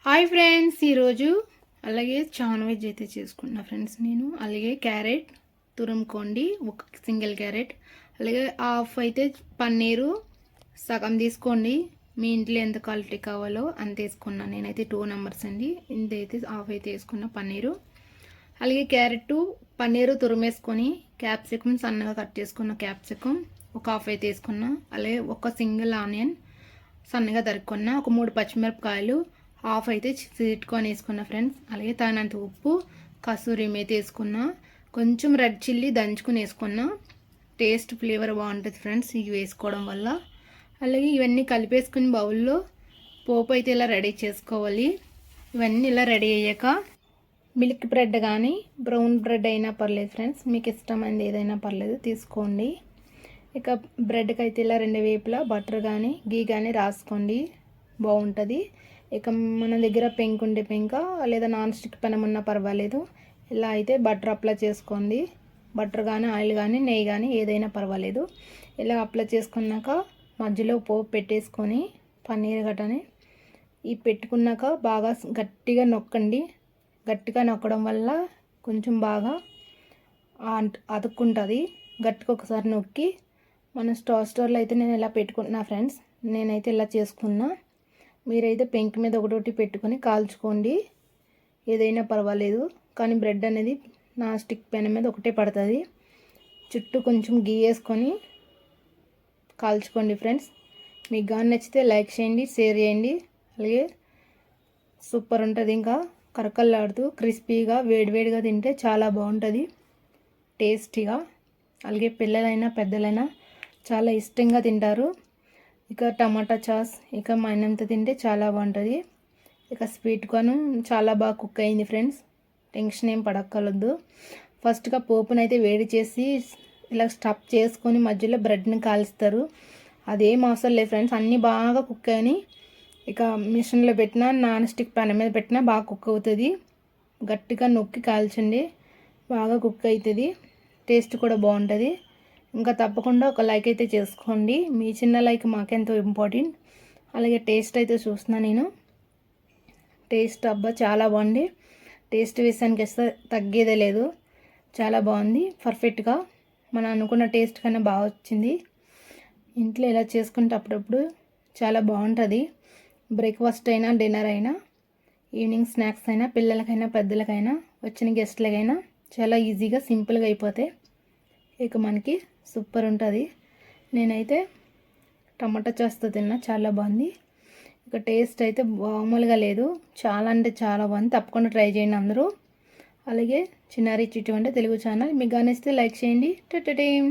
Hi friends, ఈరోజు అలాగే non veg అయితే చేసుకున్నా ఫ్రెండ్స్. నేను అలాగే క్యారెట్ తురుముకోండి, ఒక సింగిల్ క్యారెట్, అలాగే హాఫ్ అయితే పన్నీరు సగం తీసుకోండి. మీ ఇంట్లో ఎంత క్వాలిటీ కావాలో అంత వేసుకున్నాను. నేనైతే 2 నెంబర్స్ అండి, ఇంతైతే హాఫ్ అయితే వేసుకున్నా పన్నీరు. అలాగే క్యారెట్ పన్నీరు తురుమేసుకొని క్యాప్సికమ్ సన్నగా కట్ చేసుకున్న క్యాప్సికమ్ ఒక హాఫ్ అయితే వేసుకున్నా. అలాగే ఒక సింగిల్ ఆనియన్ సన్నగా తరుక్కున్నా. ఒక 3 పచ్చిమిరపకాయలు హాఫ్ అయితే చిట్టుకొని వేసుకున్నా ఫ్రెండ్స్. అలాగే తగినంత ఉప్పు, కసూరి మేతి వేసుకున్నా. కొంచెం రెడ్ చిల్లీ దంచుకుని వేసుకున్నా. టేస్ట్ ఫ్లేవర్ బాగుంటుంది ఫ్రెండ్స్ ఇవి వేసుకోవడం వల్ల. అలాగే ఇవన్నీ కలిపేసుకుని బౌల్లో పోపు అయితే ఇలా రెడీ చేసుకోవాలి. ఇవన్నీ ఇలా రెడీ అయ్యాక మిల్క్ బ్రెడ్ కానీ బ్రౌన్ బ్రెడ్ అయినా పర్లేదు ఫ్రెండ్స్, మీకు ఇష్టమైనది ఏదైనా పర్లేదు తీసుకోండి. ఇక బ్రెడ్కి అయితే ఇలా 2 వైపులా బటర్ కానీ గీ కానీ రాసుకోండి, బాగుంటుంది. ఇక మన దగ్గర పెంకు ఉంటే పెంక లేదా నాన్ స్టిక్ పెనం ఉన్నా పర్వాలేదు. ఇలా అయితే బటర్ అప్లై చేసుకోండి. బటర్ కానీ ఆయిల్ కానీ నెయ్యి కానీ ఏదైనా పర్వాలేదు. ఇలా అప్లై చేసుకున్నాక మధ్యలో పోపు పెట్టేసుకొని పన్నీర్ గట్టని ఈ పెట్టుకున్నాక బాగా గట్టిగా నొక్కండి. గట్టిగా నొక్కడం వల్ల కొంచెం బాగా అతుక్కుంటుంది. గట్టిగా ఒకసారి నొక్కి మన స్టోర్లో అయితే నేను ఇలా పెట్టుకుంటున్నా ఫ్రెండ్స్. నేనైతే ఇలా చేసుకున్నా. మీరైతే పెంక్ మీద ఒకటొకటి పెట్టుకొని కాల్చుకోండి, ఏదైనా పర్వాలేదు. కానీ బ్రెడ్ అనేది నా స్టిక్ పెన్ మీద ఒకటే పడుతుంది. చుట్టూ కొంచెం గీ వేసుకొని కాల్చుకోండి ఫ్రెండ్స్. మీకు కానీ నచ్చితే లైక్ చేయండి, షేర్ చేయండి. అలాగే సూపర్ ఉంటుంది. ఇంకా కరకల్లాడుతూ క్రిస్పీగా వేడివేడిగా తింటే చాలా బాగుంటుంది, టేస్టీగా. అలాగే పిల్లలైనా పెద్దలైనా చాలా ఇష్టంగా తింటారు. ఇక టమాటా చాస్ ఇక మైనంత తింటే చాలా బాగుంటుంది. ఇక స్వీట్ కార్న్ చాలా బాగా కుక్ అయింది ఫ్రెండ్స్, టెన్షన్ ఏం పడక్కర్లేదు. ఫస్ట్గా పోపునైతే వేడి చేసి ఇలా స్టఫ్ చేసుకొని మధ్యలో బ్రెడ్ని కాలుస్తారు. అదేం అవసరం లేదు ఫ్రెండ్స్, అన్నీ బాగా కుక్ అయినాయి. ఇక మిషన్లో పెట్టినా నాన్ స్టిక్ ప్యాన్ మీద పెట్టినా బాగా కుక్ అవుతుంది. గట్టిగా నొక్కి కాల్చండి, బాగా కుక్ అవుతుంది. టేస్ట్ కూడా బాగుంటుంది. ఇంకా తప్పకుండా ఒక లైక్ అయితే చేసుకోండి. మీ చిన్న లైక్ మాకెంతో ఇంపార్టెంట్. అలాగే టేస్ట్ అయితే చూస్తున్నా నేను. టేస్ట్ అబ్బా చాలా బాగుంది. టేస్ట్ విషయానికి వస్తే తగ్గేదే లేదు, చాలా బాగుంది. పర్ఫెక్ట్గా మనం అనుకున్న టేస్ట్ కన్నా బాగా వచ్చింది. ఇంట్లో ఇలా చేసుకుంటే అప్పుడప్పుడు చాలా బాగుంటుంది. బ్రేక్ఫాస్ట్ అయినా డిన్నర్ అయినా ఈవినింగ్ స్నాక్స్ అయినా పిల్లలకైనా పెద్దలకైనా వచ్చిన గెస్ట్లకైనా చాలా ఈజీగా సింపుల్గా అయిపోతాయి. ఇక మనకి సూపర్ ఉంటుంది. నేనైతే టమాటా చాస్తో తిన్నా, చాలా బాగుంది. ఇక టేస్ట్ అయితే మామూలుగా లేదు, చాలా అంటే చాలా బాగుంది. తప్పకుండా ట్రై చేయండి అందరూ. అలాగే చిన్నారి చిట్టు అంటే తెలుగు ఛానల్ మీకు కానిస్తే లైక్ చేయండి. టెటేం.